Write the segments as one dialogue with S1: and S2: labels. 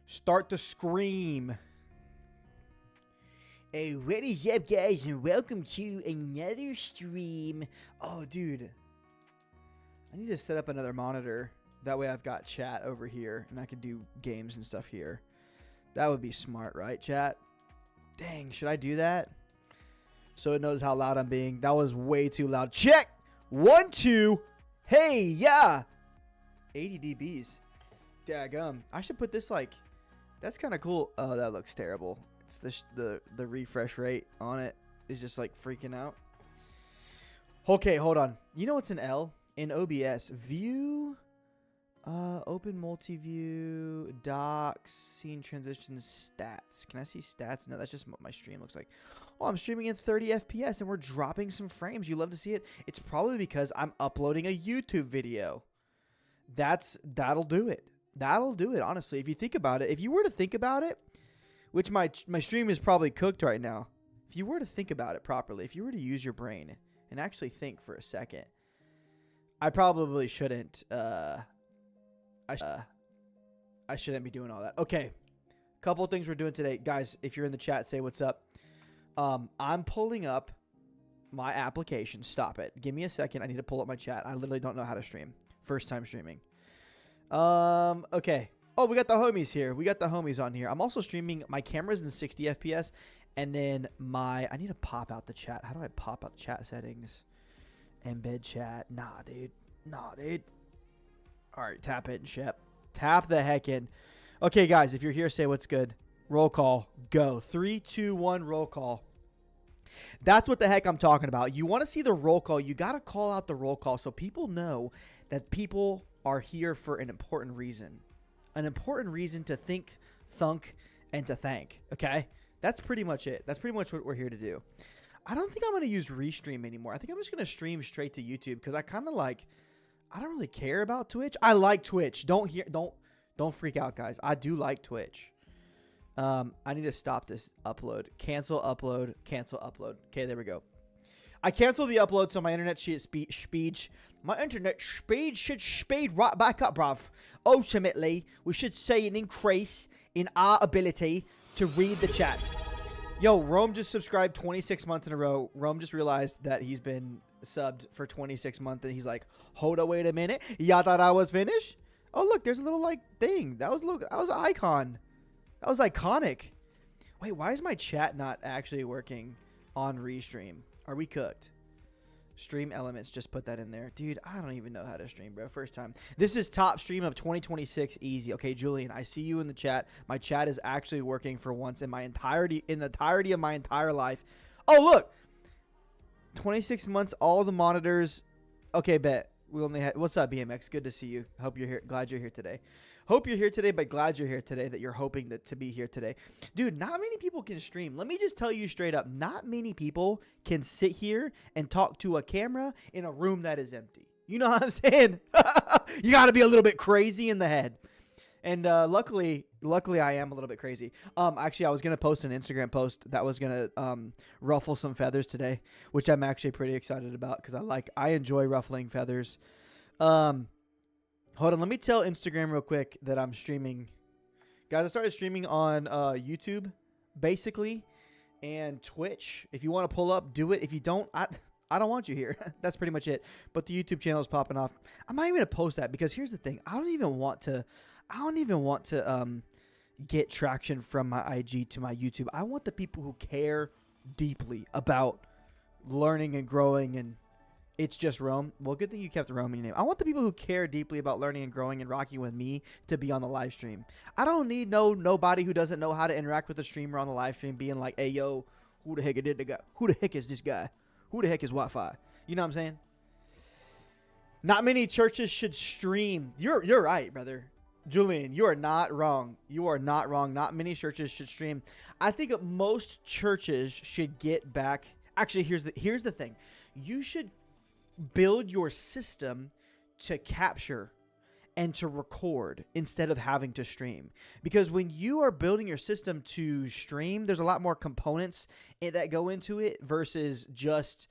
S1: Start to scream. Hey, what is up, guys, and welcome to another stream. Oh, dude. I need to set up another monitor. That way I've got chat over here, and I can do games and stuff here. That would be smart, right, chat? Dang, should I do that? So it knows how loud I'm being. That was way too loud. Check! 1, 2. Hey, yeah! 80 dBs. Daggum. I should put this like... That's kind of cool. Oh, that looks terrible. It's the refresh rate on it is just like freaking out. Okay, hold on. You know what's an L? In OBS, view, open multi-view, docs, scene transitions, stats. Can I see stats? No, that's just what my stream looks like. Oh, I'm streaming in 30 FPS and we're dropping some frames. You love to see it? It's probably because I'm uploading a YouTube video. That'll do it. That'll do it, honestly. If you think about it, if you were to think about it, which my stream is probably cooked right now. If you were to think about it properly, if you were to use your brain and actually think for a second, I probably shouldn't. I shouldn't be doing all that. Okay, couple of things we're doing today, guys. If you're in the chat, say what's up. I'm pulling up my application. Stop it. Give me a second. I need to pull up my chat. I literally don't know how to stream. First time streaming. Okay. Oh, we got the homies here. We got the homies on here. I'm also streaming. My camera's in 60 FPS. And then I need to pop out the chat. How do I pop out the chat settings? Embed chat. Nah, dude. All right, tap in, Shep. Tap the heck in. Okay, guys, if you're here, say what's good. Roll call. Go. 3, 2, 1, roll call. That's what the heck I'm talking about. You want to see the roll call. You got to call out the roll call so people know that people are here for an important reason. An important reason to think, thunk, and to thank. Okay? That's pretty much it. That's pretty much what we're here to do. I don't think I'm going to use Restream anymore. I think I'm just going to stream straight to YouTube because I kind of like, I don't really care about Twitch. I like Twitch. Don't freak out, guys. I do like Twitch. I need to stop this upload. Cancel upload. Cancel upload. Okay, there we go. I canceled the upload so my internet should speed. My internet speed should speed right back up, bruv. Ultimately, we should see an increase in our ability to read the chat. Yo, Rome just subscribed 26 months in a row. Rome just realized that he's been subbed for 26 months, and he's like, hold on, wait a minute. Y'all thought I was finished? Oh, look, there's a little, like, thing. That was an icon. That was iconic. Wait, why is my chat not actually working on Restream? Are we cooked? Stream elements, just put that in there. Dude, I don't even know how to stream, bro. First time. This is top stream of 2026 easy. Okay, Julian, I see you in the chat. My chat is actually working for once in the entirety of my entire life. Oh, look. 26 months, all the monitors. Okay, bet. We only had, what's up, BMX? Good to see you. Hope you're here. Glad you're here today. Hope you're here today, but glad you're here today, that you're hoping to be here today. Dude, not many people can stream. Let me just tell you straight up, not many people can sit here and talk to a camera in a room that is empty. You know what I'm saying? You got to be a little bit crazy in the head. And luckily I am a little bit crazy. Actually, I was going to post an Instagram post that was going to ruffle some feathers today, which I'm actually pretty excited about because I enjoy ruffling feathers. Hold on, let me tell Instagram real quick that I'm streaming. Guys, I started streaming on YouTube, basically, and Twitch. If you want to pull up, do it. If you don't, I don't want you here. That's pretty much it. But the YouTube channel is popping off. I'm not even going to post that because here's the thing. I don't even want to get traction from my IG to my YouTube. I want the people who care deeply about learning and growing, and it's just Rome. Well, good thing you kept Rome in your name. I want the people who care deeply about learning and growing and rocking with me to be on the live stream. I don't need nobody who doesn't know how to interact with the streamer on the live stream being like, hey, yo, who the heck did the guy? Who the heck is this guy? Who the heck is Wi-Fi? You know what I'm saying? Not many churches should stream. You're right, brother. Julian, you are not wrong. You are not wrong. Not many churches should stream. I think most churches should get back. Actually, here's the thing. You should build your system to capture and to record instead of having to stream. Because when you are building your system to stream, there's a lot more components that go into it versus just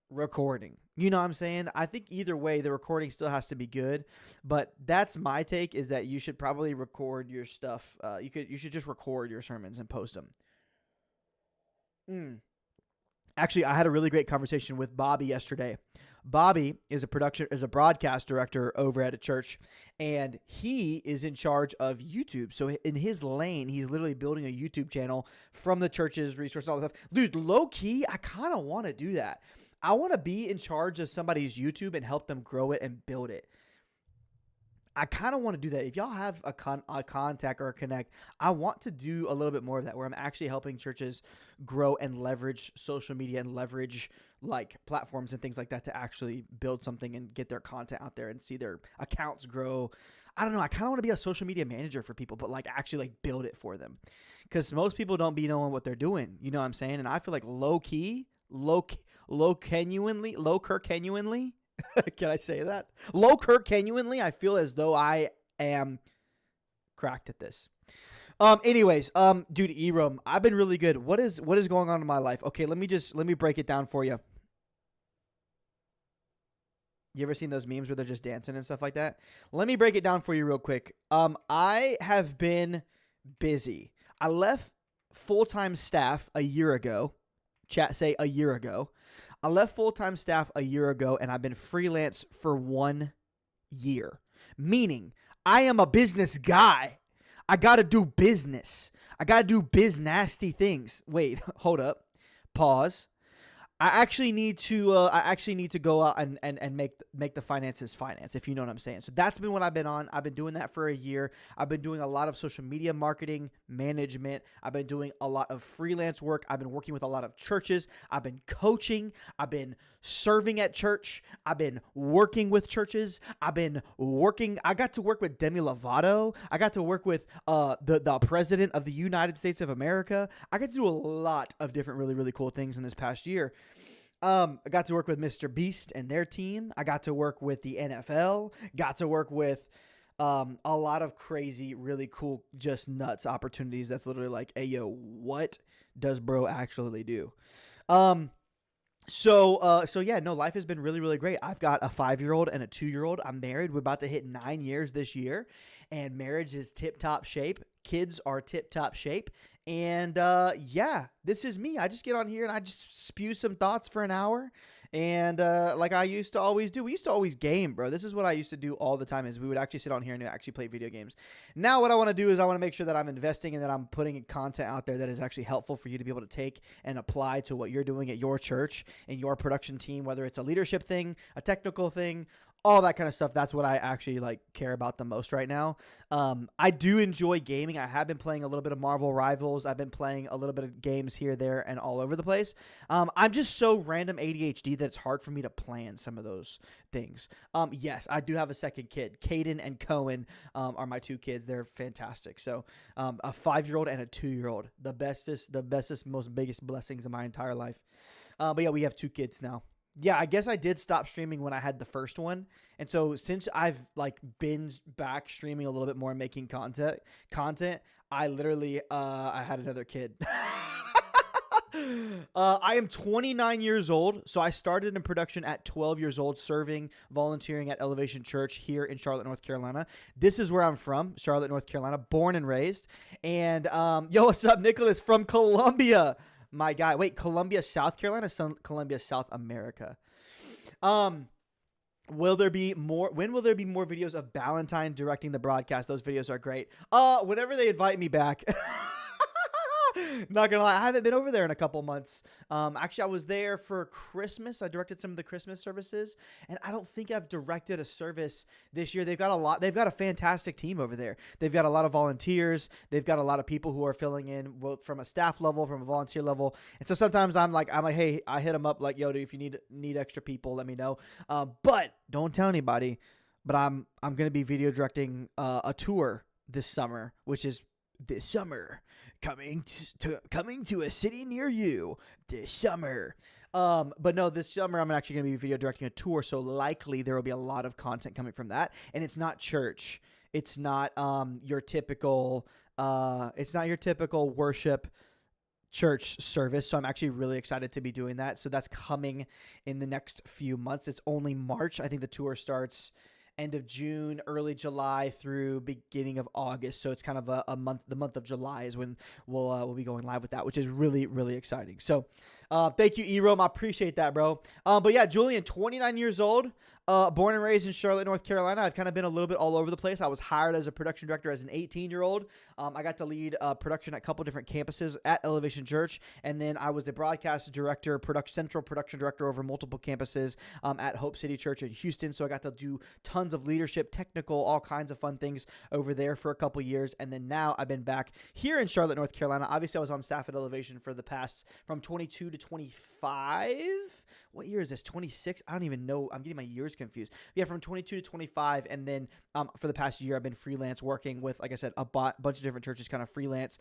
S1: recording. You know what I'm saying? I think either way, the recording still has to be good. But that's my take, is that you should probably record your stuff. You should just record your sermons and post them. Actually, I had a really great conversation with Bobby yesterday. Bobby is a broadcast director over at a church, and he is in charge of YouTube. So in his lane, he's literally building a YouTube channel from the church's resources, all that stuff. Dude, low key, I kind of want to do that. I want to be in charge of somebody's YouTube and help them grow it and build it. I kind of want to do that. If y'all have a contact or a connect, I want to do a little bit more of that, where I'm actually helping churches grow and leverage social media and leverage like platforms and things like that to actually build something and get their content out there and see their accounts grow. I don't know. I kind of want to be a social media manager for people, but like actually like build it for them, because most people don't be knowing what they're doing. You know what I'm saying? And I feel like low Kirk genuinely. Can I say that? Low Kirk genuinely, I feel as though I am cracked at this. Anyways, dude, Erom, I've been really good. What is going on in my life? Okay, let me break it down for you. You ever seen those memes where they're just dancing and stuff like that? Let me break it down for you real quick. I have been busy. I left full-time staff a year ago. Chat, say a year ago. I left full-time staff a year ago, and I've been freelance for 1 year. Meaning, I am a business guy. I got to do business. I got to do biz-nasty things. Wait, hold up. Pause. I actually need to go out and make the finances finance, if you know what I'm saying. So that's been what I've been on. I've been doing that for a year. I've been doing a lot of social media marketing, management. I've been doing a lot of freelance work. I've been working with a lot of churches. I've been coaching. I've been serving at church. I've been working with churches. I got to work with Demi Lovato. I got to work with the president of the United States of America. I got to do a lot of different really, really cool things in this past year. I got to work with Mr. Beast and their team. I got to work with the NFL. Got to work with a lot of crazy, really cool, just nuts opportunities. That's literally like, hey, yo, what does bro actually do? So yeah, no, life has been really, really great. I've got a 5-year-old and a 2-year-old. I'm married. We're about to hit 9 years this year, and marriage is tip-top shape. Kids are tip-top shape. And yeah, this is me. I just get on here and I just spew some thoughts for an hour. And like I used to always do. We used to always game, bro. This is what I used to do all the time, is we would actually sit on here and actually play video games. Now what I want to do is I want to make sure that I'm investing and that I'm putting content out there that is actually helpful for you to be able to take and apply to what you're doing at your church and your production team, whether it's a leadership thing, a technical thing, all that kind of stuff. That's what I actually like care about the most right now. I do enjoy gaming. I have been playing a little bit of Marvel Rivals. I've been playing a little bit of games here, there, and all over the place. I'm just so random ADHD that it's hard for me to plan some of those things. Yes, I do have a second kid. Caden and Cohen are my 2 kids. They're fantastic. So a 5-year-old and a 2-year-old, the bestest, most biggest blessings of my entire life. But yeah, we have 2 kids now. Yeah, I guess I did stop streaming when I had the first one. And so since I've like been back streaming a little bit more and making content, I literally I had another kid. I am 29 years old. So I started in production at 12 years old, volunteering at Elevation Church here in Charlotte, North Carolina. This is where I'm from, Charlotte, North Carolina, born and raised. And yo, what's up, Nicholas from Columbia? My guy. Wait, Columbia, South Carolina, Columbia, South America. When will there be more videos of Ballantyne directing the broadcast? Those videos are great. Whenever they invite me back. Not gonna lie, I haven't been over there in a couple months. Actually, I was there for Christmas. I directed some of the Christmas services, and I don't think I've directed a service this year. They've got a fantastic team over there. They've got a lot of volunteers. They've got a lot of people who are filling in, both from a staff level, from a volunteer level. And so sometimes I'm like, hey, I hit them up like, yo, dude, if you need extra people, let me know. But don't tell anybody. But I'm gonna be video directing a tour this summer, which is this summer. Coming to a city near you this summer. But no, this summer I'm actually going to be video directing a tour, so likely there will be a lot of content coming from that. And it's not church. It's not your typical worship church service. So I'm actually really excited to be doing that. So that's coming in the next few months. It's only March. I think the tour starts end of June, early July through beginning of August. So it's kind of a month. The month of July is when we'll be going live with that, which is really, really exciting. So thank you, Erom. I appreciate that, bro. But yeah, Julian, 29 years old. Born and raised in Charlotte, North Carolina. I've kind of been a little bit all over the place. I was hired as a production director as an 18-year-old. I got to lead production at a couple different campuses at Elevation Church, and then I was the broadcast director, central production director over multiple campuses at Hope City Church in Houston. So I got to do tons of leadership, technical, all kinds of fun things over there for a couple years. And then now I've been back here in Charlotte, North Carolina. Obviously, I was on staff at Elevation for the past from 22 to 25. What year is this? 26? I don't even know. I'm getting my years confused. Yeah, from 22 to 25. And then for the past year, I've been freelance working with, like I said, a bunch of different churches, kind of freelance,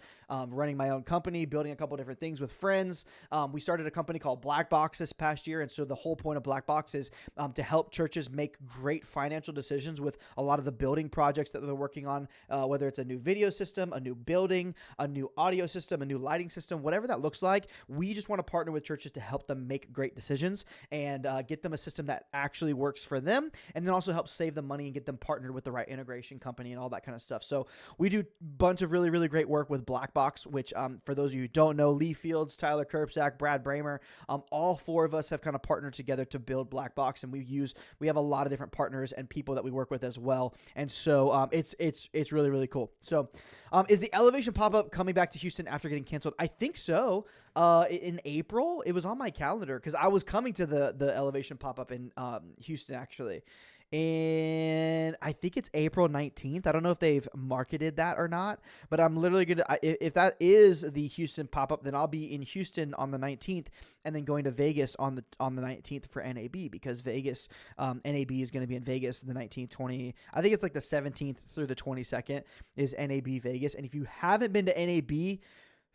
S1: running my own company, building a couple different things with friends. We started a company called Black Box this past year. And so the whole point of Black Box is to help churches make great financial decisions with a lot of the building projects that they're working on, whether it's a new video system, a new building, a new audio system, a new lighting system, whatever that looks like. We just want to partner with churches to help them make great decisions and get them a system that actually works for them, and then also help save them money and get them partnered with the right integration company and all that kind of stuff. So we do a bunch of really, really great work with Black Box, which for those of you who don't know, Lee Fields, Tyler Kirpsack, Brad Bramer, all four of us have kind of partnered together to build Black Box, and we have a lot of different partners and people that we work with as well. And so it's really, really cool. So is the Elevation pop-up coming back to Houston after getting canceled? I think so. In April, it was on my calendar because I was coming to the Elevation pop-up in Houston, actually. And I think it's April 19th. I don't know if they've marketed that or not, but I'm literally going to, if that is the Houston pop-up, then I'll be in Houston on the 19th and then going to Vegas on the 19th for NAB, because Vegas, NAB is going to be in Vegas the 19th, I think it's like the 17th through the 22nd is NAB Vegas. And if you haven't been to NAB,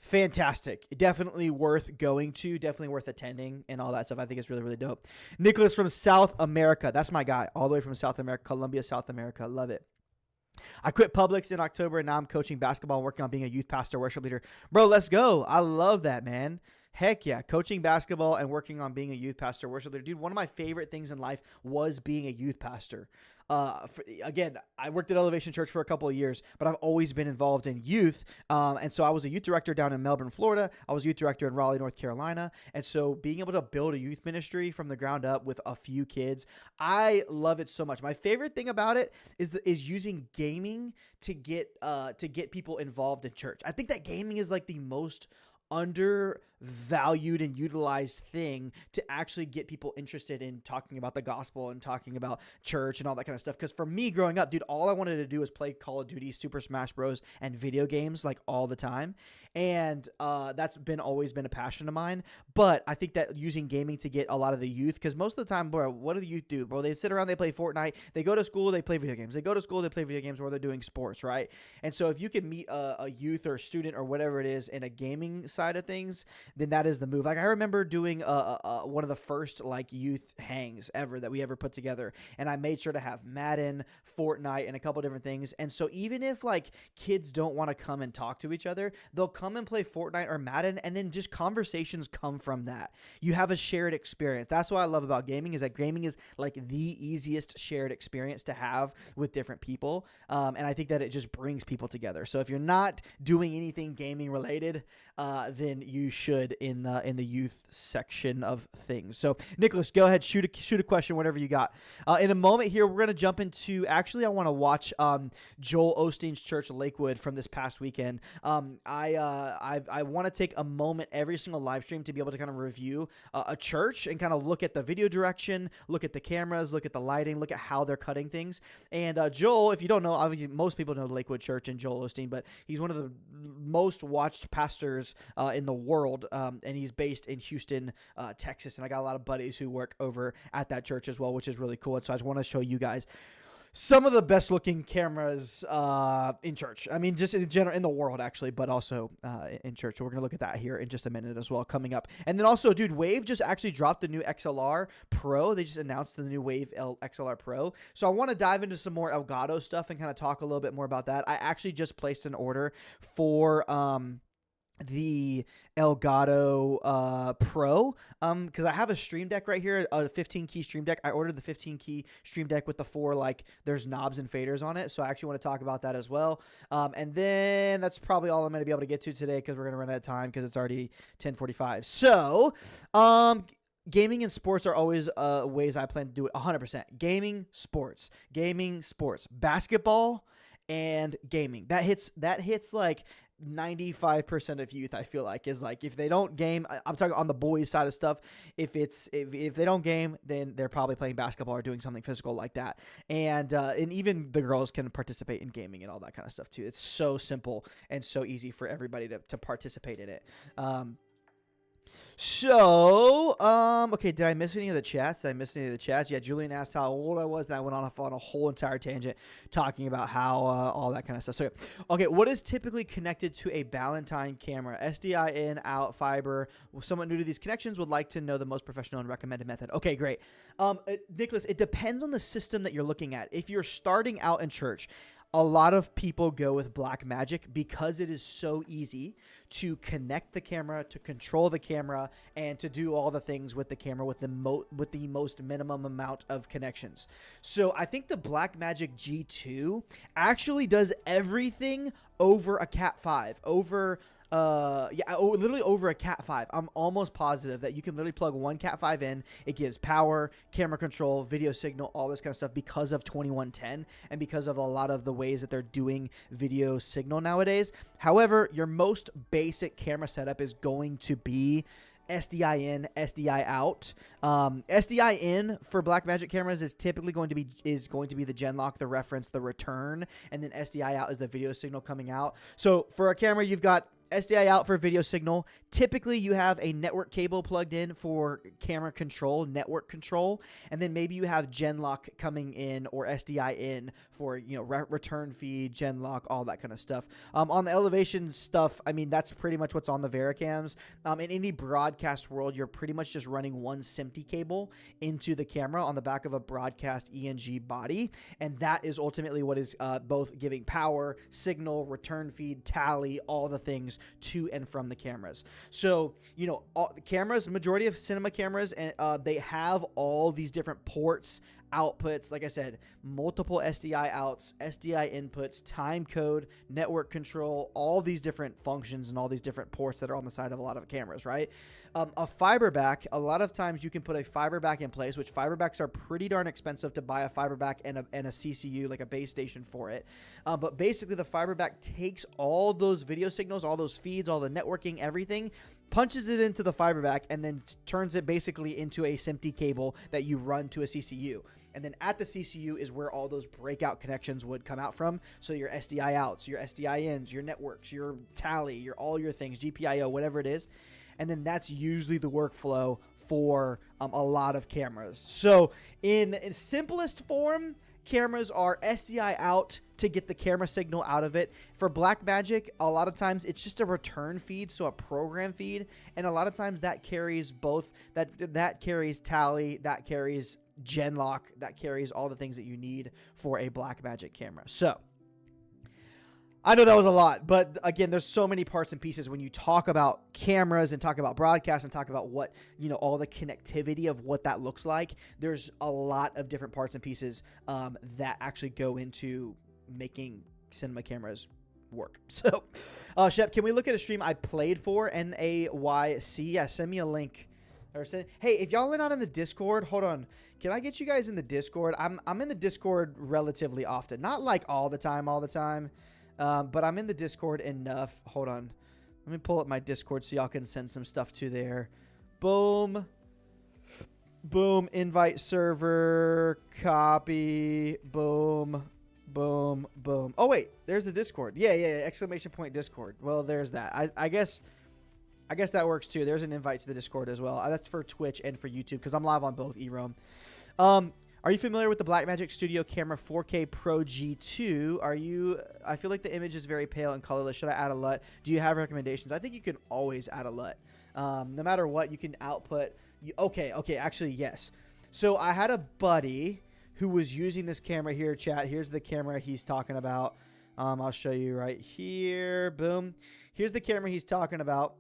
S1: fantastic. Definitely worth going to, definitely worth attending and all that stuff. I think it's really, really dope. Nicholas from South America. That's my guy. All the way from South America, Colombia, South America. Love it. I quit Publix in October and now I'm coaching basketball and working on being a youth pastor, worship leader. Bro, let's go. I love that, man. Heck yeah. Coaching basketball and working on being a youth pastor, worship leader. Dude, one of my favorite things in life was being a youth pastor. Again, I worked at Elevation Church for a couple of years, but I've always been involved in youth. And so I was a youth director down in Melbourne, Florida. I was a youth director in Raleigh, North Carolina. And so being able to build a youth ministry from the ground up with a few kids, I love it so much. My favorite thing about it is using gaming to get people involved in church. I think that gaming is like the most undervalued and utilized thing to actually get people interested in talking about the gospel and talking about church and all that kind of stuff. Because for me growing up, dude, all I wanted to do was play Call of Duty, Super Smash Bros, and video games like all the time. And that's always been a passion of mine. But I think that using gaming to get a lot of the youth, because most of the time, bro, what do the youth do? Bro, they sit around, they play Fortnite, they go to school, they play video games. They go to school, they play video games, or they're doing sports, right? And so if you can meet a youth or student or whatever it is in a gaming side of things, then that is the move. Like I remember doing one of the first like youth hangs ever that we ever put together, and I made sure to have Madden, Fortnite, and a couple different things. And so even if like kids don't want to come and talk to each other, they'll come and play Fortnite or Madden, and then just conversations come from that. You have a shared experience. That's what I love about gaming, is that gaming is like the easiest shared experience to have with different people, and I think that it just brings people together. So if you're not doing anything gaming related, then you should in the youth section of things. So Nicholas, go ahead, shoot a question, whatever you got. In a moment here, we're gonna jump into. Actually, I want to watch Joel Osteen's church Lakewood from this past weekend. I want to take a moment every single live stream to be able to kind of review a church and kind of look at the video direction, look at the cameras, look at the lighting, look at how they're cutting things. And Joel, if you don't know, obviously most people know Lakewood Church and Joel Osteen, but he's one of the most watched pastors in the world, and he's based in Houston, Texas. And I got a lot of buddies who work over at that church as well, which is really cool. And so I just want to show you guys some of the best looking cameras in church. I mean, just in general, in the world actually, but also in church. So we're going to look at that here in just a minute as well, coming up. And then also, dude, Wave just actually dropped the new XLR Pro. They just announced the new Wave XLR Pro. So I want to dive into some more Elgato stuff and kind of talk a little bit more about that. I actually just placed an order for the Elgato Pro, because I have a Stream Deck right here, a 15 key Stream Deck. I ordered the 15 key Stream Deck with the 4, like, there's knobs and faders on it, so I actually want to talk about that as well. And then that's probably all I'm going to be able to get to today, because we're going to run out of time because it's already 10:45. So gaming and sports are always ways I plan to do it. 100% gaming, sports, basketball and gaming. That hits like 95% of youth. I feel like is like, if they don't game, I'm talking on the boys side of stuff. If they don't game, then they're probably playing basketball or doing something physical like that. And even the girls can participate in gaming and all that kind of stuff too. It's so simple and so easy for everybody to participate in it. Okay, did I miss any of the chats? Yeah, Julian asked how old I was, and I went on a whole entire tangent talking about how all that kind of stuff. So, okay, what is typically connected to a Ballantine camera? SDI in, out, fiber. Someone new to these connections would like to know the most professional and recommended method. Okay, great. Nicholas, it depends on the system that you're looking at. If you're starting out in church, a lot of people go with Blackmagic because it is so easy to connect the camera, to control the camera, and to do all the things with the camera with the most minimum amount of connections. So I think the Blackmagic G2 actually does everything over a Cat 5, literally over a Cat 5. I'm almost positive that you can literally plug one Cat 5 in. It gives power, camera control, video signal, all this kind of stuff because of 2110 and because of a lot of the ways that they're doing video signal nowadays. However, your most basic camera setup is going to be SDI in, SDI out. SDI in for Blackmagic cameras is typically going to be the Genlock, the reference, the return, and then SDI out is the video signal coming out. So for a camera, you've got SDI out for video signal. Typically, you have a network cable plugged in for camera control, network control, and then maybe you have Genlock coming in or SDI in for return feed, Genlock, all that kind of stuff. On the elevation stuff, I mean that's pretty much what's on the Vericams. In any broadcast world, you're pretty much just running one SMPTE cable into the camera on the back of a broadcast ENG body, and that is ultimately what is both giving power, signal, return feed, tally, all the things to and from the cameras. So, all the cameras, majority of cinema cameras, they have all these different ports, outputs, like I said, multiple SDI outs, SDI inputs, time code, network control, all these different functions and all these different ports that are on the side of a lot of cameras, right? A fiber back, a lot of times you can put a fiber back in place, which fiber backs are pretty darn expensive to buy a fiber back and a CCU, like a base station for it. But basically the fiber back takes all those video signals, all those feeds, all the networking, everything, punches it into the fiber back, and then turns it basically into a SMPTE cable that you run to a CCU. And then at the CCU is where all those breakout connections would come out from. So your SDI outs, your SDI ins, your networks, your tally, all your things, GPIO, whatever it is. And then that's usually the workflow for a lot of cameras. So in simplest form, cameras are SDI out to get the camera signal out of it. For Blackmagic, a lot of times it's just a return feed, so a program feed, and a lot of times that carries both. That carries tally, that carries Genlock, that carries all the things that you need for a Blackmagic camera. So I know that was a lot, but again, there's so many parts and pieces when you talk about cameras and talk about broadcast and talk about what, all the connectivity of what that looks like. There's a lot of different parts and pieces that actually go into making cinema cameras work. So, Shep, can we look at a stream I played for, NAYC? Yeah, send me a link. Hey, if y'all are not in the Discord, hold on. Can I get you guys in the Discord? I'm in the Discord relatively often. Not like all the time. But I'm in the Discord enough. Hold on. Let me pull up my Discord so y'all can send some stuff to there. Boom. Boom. Invite server. Copy. Boom. Boom. Boom. Oh, wait. There's the Discord. Yeah. Exclamation point Discord. Well, there's that. I guess that works too. There's an invite to the Discord as well. That's for Twitch and for YouTube because I'm live on both, eRome. Are you familiar with the Blackmagic Studio Camera 4K Pro G2? I feel like the image is very pale and colorless. Should I add a LUT? Do you have recommendations? I think you can always add a LUT. No matter what, you can output. Okay, actually, yes. So I had a buddy who was using this camera here, chat. Here's the camera he's talking about. I'll show you right here. Boom. here's the camera he's talking about.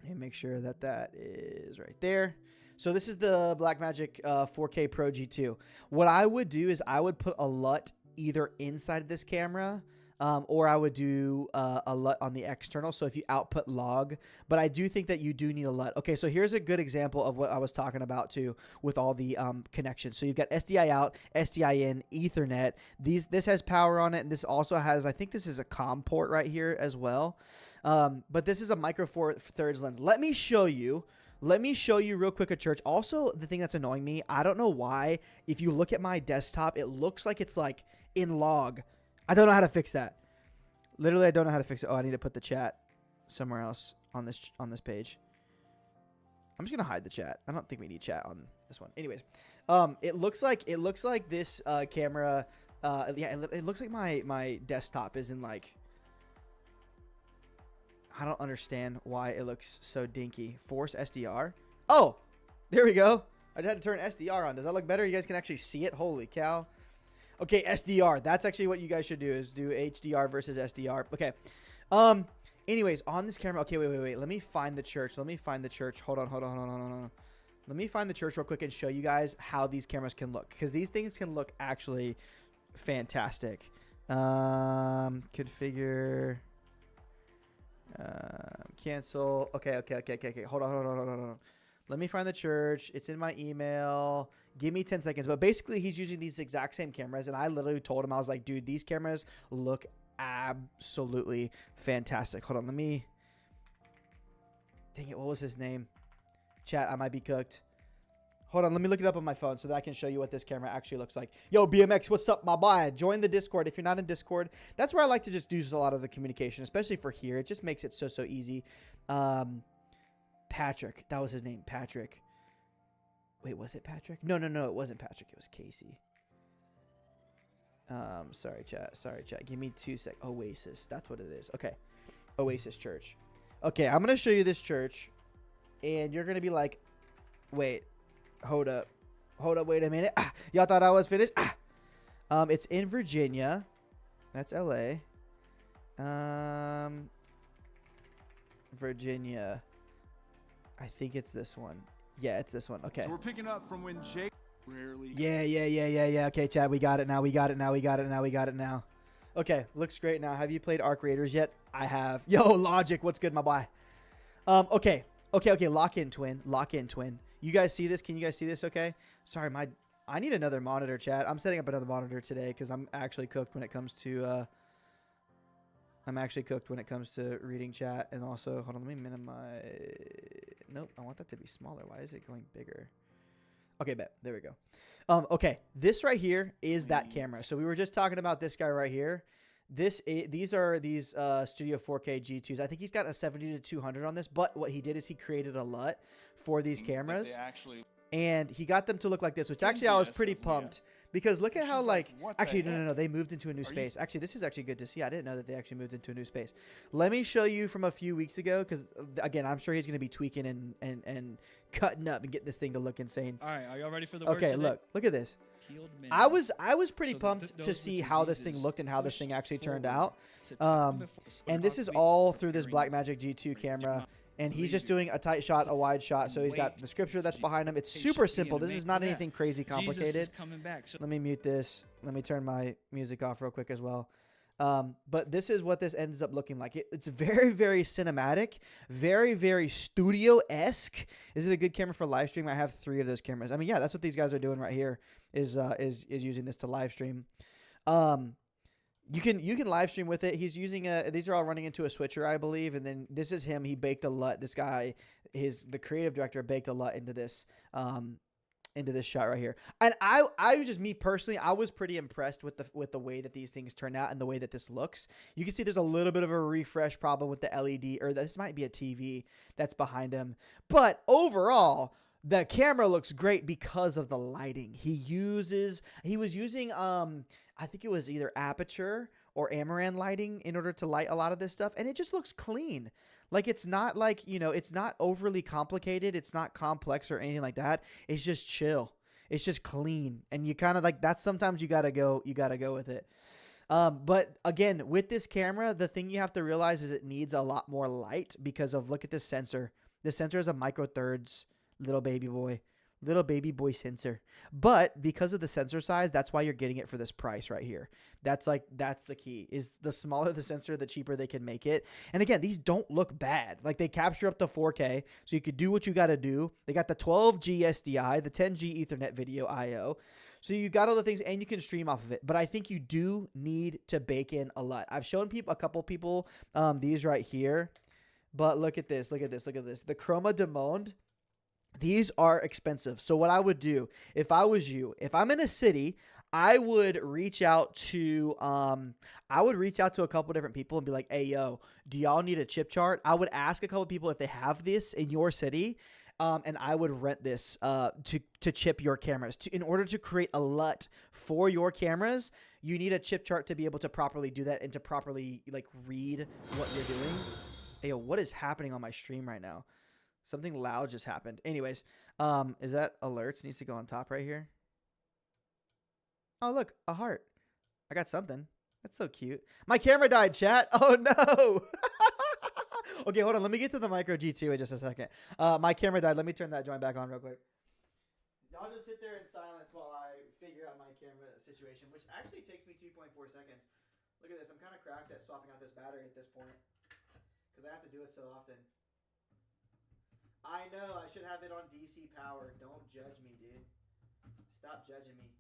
S1: And make sure that that is right there. So this is the Blackmagic 4K Pro G2. What I would do is I would put a LUT either inside of this camera, or I would do a LUT on the external. So if you output log, but I do think that you do need a LUT. Okay, so here's a good example of what I was talking about too with all the connections. So you've got SDI out, SDI in, Ethernet. This has power on it, and this also has, I think this is a COM port right here as well. But this is a micro four thirds lens. Let me show you real quick at church. Also, the thing that's annoying me, I don't know why, if you look at my desktop, it looks like it's like in log. I don't know how to fix that. Literally, I don't know how to fix it. Oh, I need to put the chat somewhere else on this page. I'm just going to hide the chat. I don't think we need chat on this one. Anyways, it looks like this camera, yeah, it looks like my desktop is in like, I don't understand why it looks so dinky. Force SDR. Oh, there we go. I just had to turn SDR on. Does that look better? You guys can actually see it. Holy cow. Okay, SDR. That's actually what you guys should do, is do HDR versus SDR. Okay. Anyways, on this camera. Okay, wait. Let me find the church. Hold on. Let me find the church real quick and show you guys how these cameras can look, because these things can look actually fantastic. Configure. Cancel. Okay. Hold on. Let me find the church. It's in my email. Give me 10 seconds. But basically, he's using these exact same cameras, and I literally told him, I was like, dude, these cameras look absolutely fantastic. Hold on. Let me. Dang it. What was his name? Chat, I might be cooked. Hold on. Let me look it up on my phone so that I can show you what this camera actually looks like. Yo, BMX, what's up, my boy? Join the Discord. If you're not in Discord, that's where I like to just do a lot of the communication, especially for here. It just makes it so easy. Patrick. That was his name. Patrick. Wait, was it Patrick? No. It wasn't Patrick. It was Casey. Sorry, chat. Give me 2 seconds. Oasis. That's what it is. Okay. Oasis Church. Okay, I'm going to show you this church, and you're going to be like, wait. Hold up, wait a minute. Y'all thought I was finished? It's in Virginia. That's LA. Virginia. I think it's this one. Yeah, it's this one. Okay.
S2: So we're picking up from when Jake rarely.
S1: Yeah. Okay, Chad, we got it now. Okay, looks great now. Have you played Arc Raiders yet? I have. Yo, Logic, what's good, my boy? Okay. Lock in, twin. You guys see this? Can you guys see this? Okay. Sorry, I need another monitor, chat. I'm setting up another monitor today because I'm actually cooked when it comes to reading chat. And also, hold on, let me minimize. Nope, I want that to be smaller. Why is it going bigger? Okay, bet. There we go. Okay, this right here is that camera. So we were just talking about this guy right here. These are Studio 4K G2s. I think he's got a 70 to 200 on this, but what he did is he created a LUT for these cameras, and he got them to look like this, which actually I was pretty pumped because look at how actually no, they moved into a new space. Actually, this is actually good to see. I didn't know that they actually moved into a new space. Let me show you from a few weeks ago, because again, I'm sure he's going to be tweaking and cutting up and getting this thing to look insane.
S3: All right, are y'all ready for the word
S1: Okay,
S3: today?
S1: look at this. I was pretty pumped to see how this thing looked and how this thing actually turned out. And this is all through this Blackmagic G2 camera. And he's just doing a tight shot, a wide shot. So he's got the scripture that's behind him. It's super simple. This is not anything crazy complicated. Let me mute this. Let me turn my music off real quick as well. But this is what this ends up looking like. It's very, very cinematic, very, very studio-esque. Is it a good camera for live stream? I have 3 of those cameras. I mean, yeah, that's what these guys are doing right here, is using this to live stream. You can live stream with it. He's using these are all running into a switcher, I believe, and then this is him. He baked a LUT. This guy, the creative director, baked a LUT into this shot right here. And I was just, me personally, I was pretty impressed with the way that these things turn out and the way that this looks. You can see there's a little bit of a refresh problem with the LED, or this might be a TV that's behind him. But overall, the camera looks great because of the lighting. He was using I think it was either aperture or Amaran lighting in order to light a lot of this stuff, and it just looks clean. Like, it's not like, it's not overly complicated. It's not complex or anything like that. It's just chill. It's just clean. And you kind of like, that's sometimes you got to go with it. But again, with this camera, the thing you have to realize is it needs a lot more light because of, look at this sensor. This sensor is a micro thirds little baby boy sensor. But because of the sensor size, that's why you're getting it for this price right here. That's the key, is the smaller the sensor, the cheaper they can make it. And again, these don't look bad. Like, they capture up to 4K, so you could do what you got to do. They got the 12G SDI, the 10G Ethernet video IO. So you got all the things, and you can stream off of it. But I think you do need to bake in a lot. I've shown a couple people these right here. But look at this. The Chroma de Monde. These are expensive. So what I would do, if I was you, if I'm in a city, I would reach out to a couple different people and be like, hey, yo, do y'all need a chip chart? I would ask a couple people if they have this in your city. And I would rent this to chip your cameras. In order to create a LUT for your cameras, you need a chip chart to be able to properly do that and to properly like read what you're doing. Hey, yo, what is happening on my stream right now? Something loud just happened. Anyways, is that alerts needs to go on top right here? Oh, look, a heart. I got something. That's so cute. My camera died, chat. Oh, no. Okay, hold on. Let me get to the Micro G2 in just a second. My camera died. Let me turn that joint back on real quick. Y'all just sit there in silence while I figure out my camera situation, which actually takes me 2.4 seconds. Look at this. I'm kind of cracked at swapping out this battery at this point because I have to do it so often. I know. I should have it on DC power. Don't judge me, dude. Stop judging me.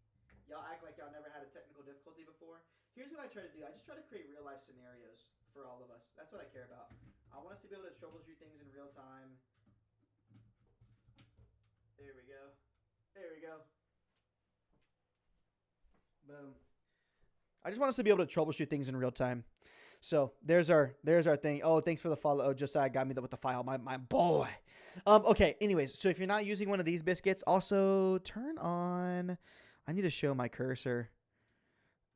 S1: Y'all act like y'all never had a technical difficulty before. Here's what I try to do. I just try to create real-life scenarios for all of us. That's what I care about. I want us to be able to troubleshoot things in real time. There we go. There we go. Boom. I just want us to be able to troubleshoot things in real time. So there's our thing. Oh, thanks for the follow. Oh, Josiah got me with the file. My boy. Okay. Anyways, so if you're not using one of these biscuits, also turn on. I need to show my cursor.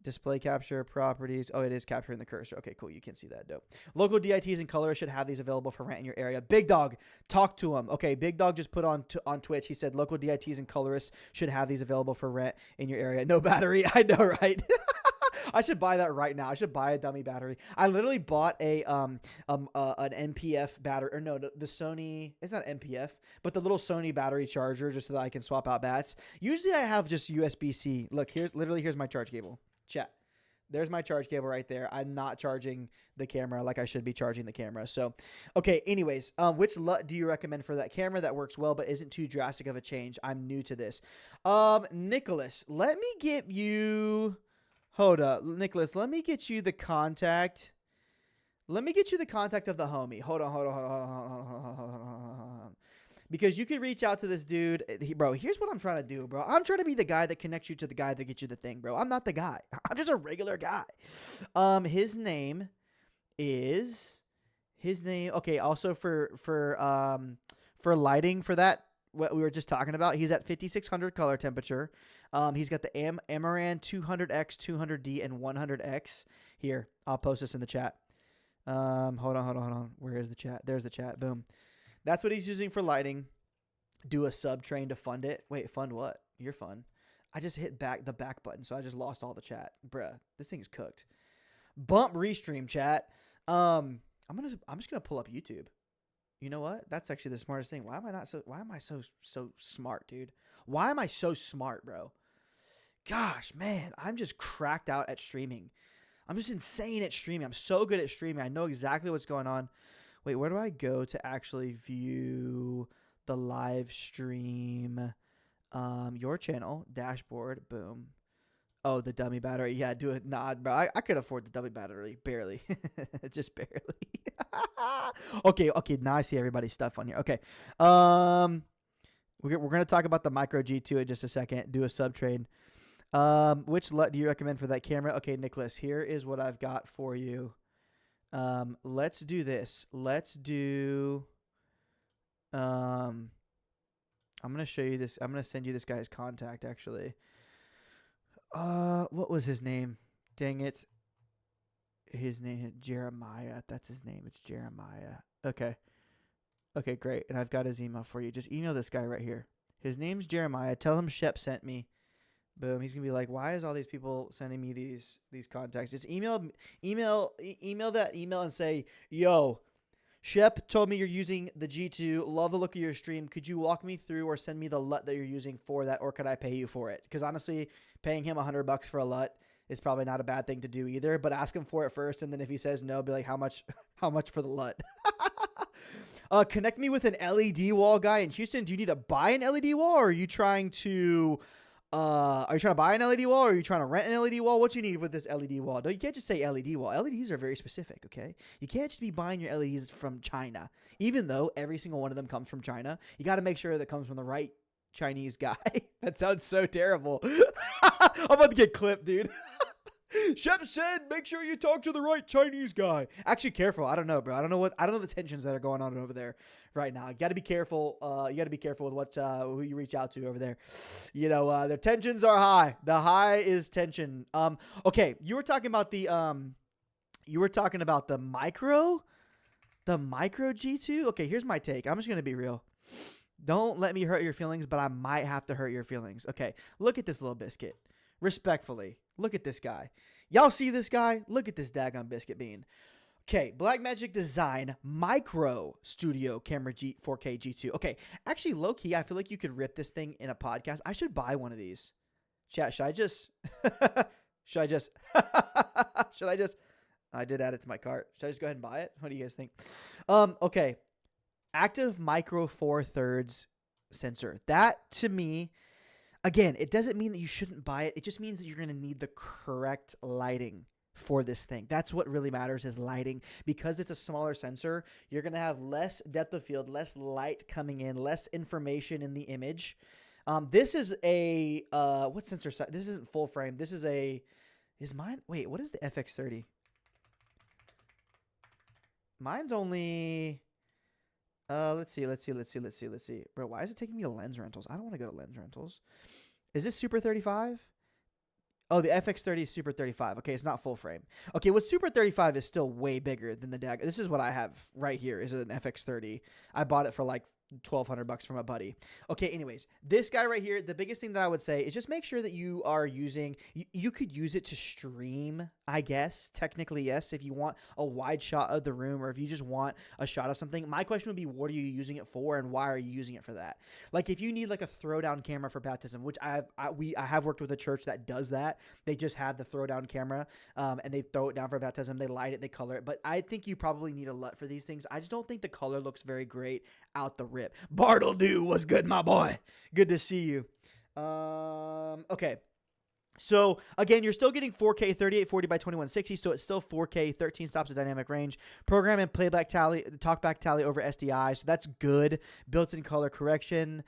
S1: Display capture properties. Oh, it is capturing the cursor. Okay, cool. You can see that. Dope. Local DITs and colorists should have these available for rent in your area. Big Dog, talk to him. Okay, Big Dog just put on Twitch. He said local DITs and colorists should have these available for rent in your area. No battery. I know, right? I should buy that right now. I should buy a dummy battery. I literally bought an NPF battery, or no, the Sony. It's not NPF, but the little Sony battery charger, just so that I can swap out bats. Usually, I have just USB-C. Look, here's my charge cable. Chat. There's my charge cable right there. I'm not charging the camera like I should be charging the camera. So, okay. Anyways, which LUT do you recommend for that camera that works well but isn't too drastic of a change? I'm new to this. Nicholas, let me get you. Hold up, Nicholas. Let me get you the contact. Let me get you the contact of the homie. Hold on. Because you could reach out to this dude. Bro, here's what I'm trying to do, bro. I'm trying to be the guy that connects you to the guy that gets you the thing, bro. I'm not the guy. I'm just a regular guy. His name. Okay, also for lighting for that, what we were just talking about, he's at 5600 color temperature. He's got the Amaran 200X, 200D, and 100X. Here, I'll post this in the chat. Hold on. Where is the chat? There's the chat. Boom. That's what he's using for lighting. Do a sub train to fund it. Wait, fund what? You're fun. I just hit the back button, so I just lost all the chat. Bruh, this thing's cooked. Bump restream, chat. I'm just gonna pull up YouTube. You know what? That's actually the smartest thing. Why am I so smart, dude? Why am I so smart, bro? Gosh, man, I'm just cracked out at streaming. I'm just insane at streaming. I'm so good at streaming. I know exactly what's going on. Wait, where do I go to actually view the live stream? Your channel, dashboard, boom. Oh, the dummy battery. Yeah, do it. Nah, bro. I could afford the dummy battery. Barely. Just barely. Okay. Now I see everybody's stuff on here. Okay. We're going to talk about the Micro G2 in just a second. Do a subtrain. Which LUT do you recommend for that camera? Okay, Nicholas, here is what I've got for you. Let's do this. Let's do, I'm going to show you this. I'm going to send you this guy's contact actually. What was his name? Dang it. His name is Jeremiah. That's his name. It's Jeremiah. Okay. Okay, great. And I've got his email for you. Just email this guy right here. His name's Jeremiah. Tell him Shep sent me. Boom. He's gonna be like, why is all these people sending me these contacts? Just email that email and say, yo, Shep told me you're using the G2. Love the look of your stream. Could you walk me through or send me the LUT that you're using for that, or could I pay you for it? Because honestly, paying him $100 for a LUT is probably not a bad thing to do either. But ask him for it first, and then if he says no, be like, how much for the LUT? Connect me with an LED wall guy in Houston. Do you need to buy an LED wall, or are you trying to buy an LED wall, or are you trying to rent an LED wall? What you need with this LED wall? No, you can't just say LED wall. LEDs are very specific, okay? You can't just be buying your LEDs from China. Even though every single one of them comes from China, you got to make sure that comes from the right Chinese guy. That sounds so terrible. I'm about to get clipped, dude. Shep said, make sure you talk to the right Chinese guy. Actually, careful. I don't know, bro. I don't know the tensions that are going on over there right now. You got to be careful. You got to be careful with who you reach out to over there. You know, the tensions are high. The high is tension. Okay. You were talking about the micro G2. Okay. Here's my take. I'm just going to be real. Don't let me hurt your feelings, but I might have to hurt your feelings. Okay. Look at this little biscuit. Respectfully, look at this guy. Y'all see this guy? Look at this daggone biscuit bean. Okay, Blackmagic Design Micro Studio Camera 4K G2. Okay, actually, low-key, I feel like you could rip this thing in a podcast. I should buy one of these. Chat, should I just... I did add it to my cart. Should I just go ahead and buy it? What do you guys think? Okay. Active Micro 4/3 sensor. That, to me... Again, it doesn't mean that you shouldn't buy it. It just means that you're going to need the correct lighting for this thing. That's what really matters, is lighting. Because it's a smaller sensor, you're going to have less depth of field, less light coming in, less information in the image. This is a, what sensor size? This isn't full frame. This is wait, what is the FX30? Mine's only... Let's see. Bro, why is it taking me to lens rentals? I don't want to go to lens rentals. Is this Super 35? Oh, the FX30 is Super 35. Okay, it's not full frame. Okay, what Super 35 is still way bigger than the DAG. This is what I have right here, is an FX30. I bought it for like $1,200 from a buddy. Okay, anyways, this guy right here, the biggest thing that I would say is just make sure that you are using, you could use it to stream, I guess. Technically, yes, if you want a wide shot of the room, or if you just want a shot of something. My question would be, what are you using it for, and why are you using it for that? Like, if you need like a throwdown camera for baptism, which I have worked with a church that does that. They just have the throwdown camera, and they throw it down for baptism. They light it, they color it. But I think you probably need a LUT for these things. I just don't think the color looks very great out the rip. Bartle do, what's good, my boy? Good to see you. Okay. So, again, you're still getting 4K 3840 by 2160, so it's still 4K, 13 stops of dynamic range. Program and playback tally, talkback tally over SDI, so that's good. Built-in color correction.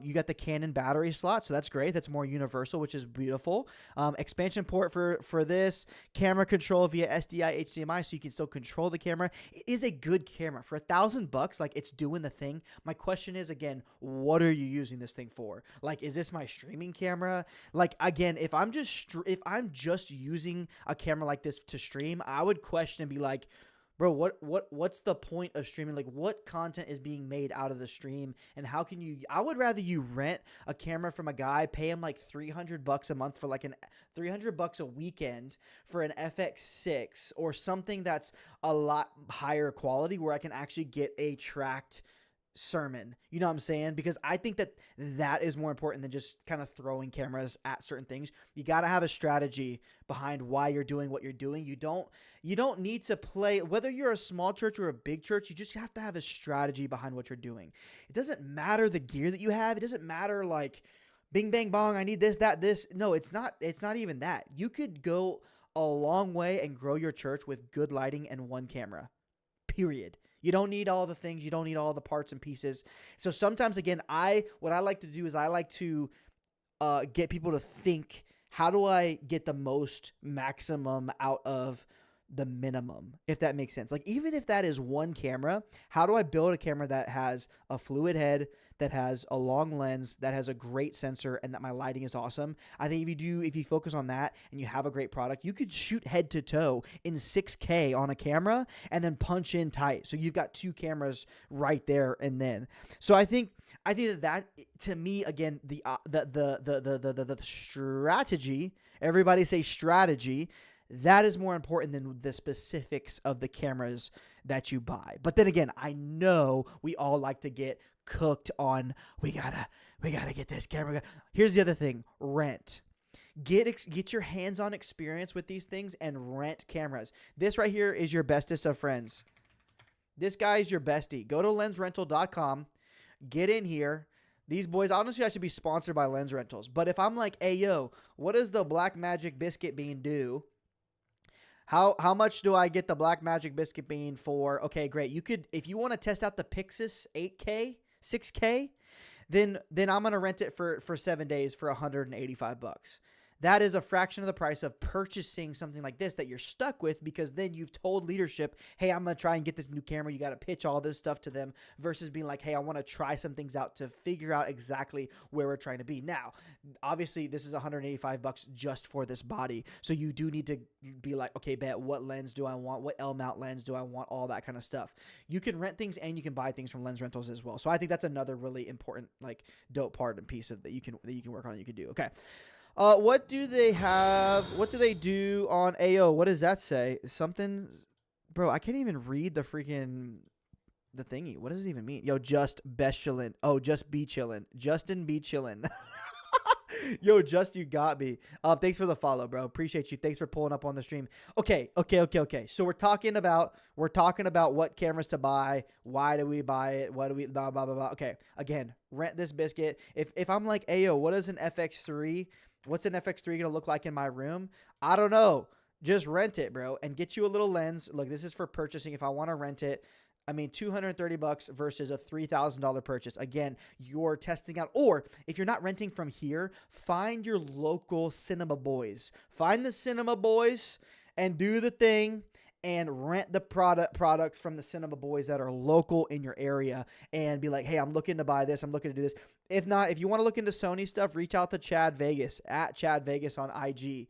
S1: You got the Canon battery slot, so that's great. That's more universal, which is beautiful. Expansion port for this. Camera control via SDI HDMI, so you can still control the camera. It is a good camera. For $1,000, like, it's doing the thing. My question is, again, what are you using this thing for? Like, is this my streaming camera? Like, again, if I'm just using a camera like this to stream, I would question and be like, bro, what's the point of streaming? Like, what content is being made out of the stream, and how can you? I would rather you rent a camera from a guy, pay him like $300 a month for like $300 a weekend for an FX6 or something that's a lot higher quality, where I can actually get a tracked sermon. You know what I'm saying? Because I think that is more important than just kind of throwing cameras at certain things. You got to have a strategy behind why you're doing what you're doing. You don't need to play, whether you're a small church or a big church, you just have to have a strategy behind what you're doing. It doesn't matter the gear that you have. It doesn't matter like bing, bang, bong, I need this, that, this. No, it's not even that. You could go a long way and grow your church with good lighting and one camera, period. You don't need all the things. You don't need all the parts and pieces. So sometimes, again, what I like to do is I like to get people to think, how do I get the most maximum out of the minimum, if that makes sense. Like, even if that is one camera, how do I build a camera that has a fluid head, that has a long lens, that has a great sensor, and that my lighting is awesome? I think if you focus on that and you have a great product, you could shoot head to toe in 6K on a camera and then punch in tight. So you've got 2 cameras right there and then. So I think that to me, again, the strategy, everybody say strategy, that is more important than the specifics of the cameras that you buy. But then again, I know we all like to get cooked on, we gotta get this camera. Here's the other thing: rent. Get your hands-on experience with these things and rent cameras. This right here is your bestest of friends. This guy is your bestie. Go to lensrental.com. Get in here. These boys, honestly, I should be sponsored by Lens Rentals. But if I'm like, hey, yo, what does the Blackmagic biscuit bean do? How much do I get the Blackmagic biscuit bean for? Okay, great. You could, if you want to test out the Pixis 8K, 6K, then I'm going to rent it for 7 days for $185. That is a fraction of the price of purchasing something like this that you're stuck with, because then you've told leadership, hey, I'm going to try and get this new camera. You got to pitch all this stuff to them versus being like, hey, I want to try some things out to figure out exactly where we're trying to be. Now, obviously, this is $185 just for this body. So you do need to be like, okay, bet, what lens do I want? What L-mount lens do I want? All that kind of stuff. You can rent things and you can buy things from Lens Rentals as well. So I think that's another really important, like, dope part and piece of that you can work on and you can do. Okay. What do they have? What do they do on AO? What does that say? Something, bro, I can't even read the thingy. What does it even mean? Yo, just best chillin'. Oh, just be chillin'. Justin be chillin'. Yo, Just, you got me. Thanks for the follow, bro. Appreciate you. Thanks for pulling up on the stream. Okay. So we're talking about what cameras to buy. Why do we buy it? What do we blah blah blah blah. Okay. Again, rent this biscuit. If I'm like, ayo, what is an FX3? What's an FX3 going to look like in my room? I don't know. Just rent it, bro, and get you a little lens. Look, this is for purchasing. If I want to rent it, I mean, $230 versus a $3,000 purchase. Again, you're testing out. Or if you're not renting from here, find your local cinema boys. Find the cinema boys and do the thing and rent the products from the cinema boys that are local in your area and be like, hey, I'm looking to buy this. I'm looking to do this. If not, if you want to look into Sony stuff, reach out to Chad Vegas at Chad Vegas on IG.